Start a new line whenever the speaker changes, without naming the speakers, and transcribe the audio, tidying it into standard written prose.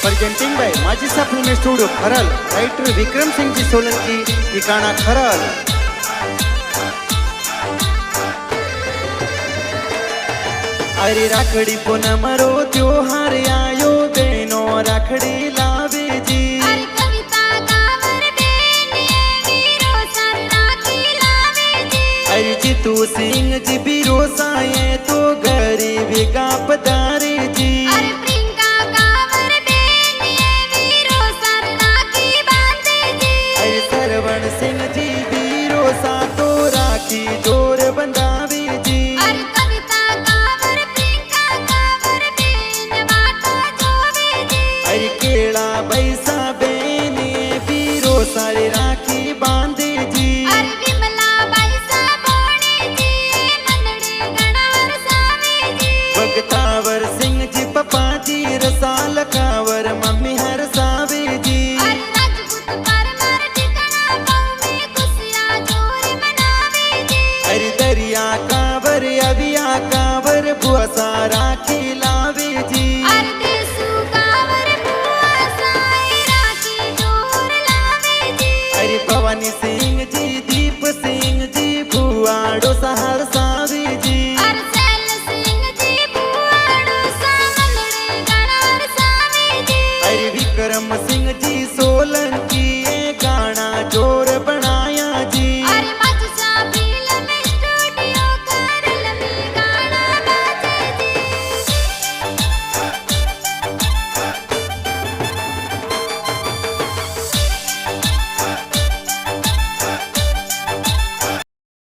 Presenting by Majisa film studio Kharal, writer Vikram Singh ji Solanki, ठिकाना खरल। अरे राखड़ी पूनम रो त्योहार आयो, बहनो राखड़ी लावे जी।
अरे कविता कावर बेन वीरो सर राखी लावे जी।
अरे जीतू सिंह जी बीरो साये तो गरीब का पधारे जी।
अरे प्रियंका कावर बेन वीरो सर राखी बांधे जी।
अरे सरवण सिंह जी बीरो सा तो राखी जोर बंधावे जी।
अरे कविता कावर प्रियंका कावर बेन वाटा जोवे जी।
अरे केला बैसा बेने बीरो सारे राखी बांधे जी।
अरे विमला बैसा बोणे जी, मनड़े गणा हरसावे जी।
भगतावर सिंह जी पप्पा जी, रसाल कावर मम्मी हरसावे जी।
अरे राजपूत परमार ठिकाना पाँव में खुशियाँ जोर मनावे जी।
अरे दरिया कावर अविया कावर बुआ सा राखी लावे।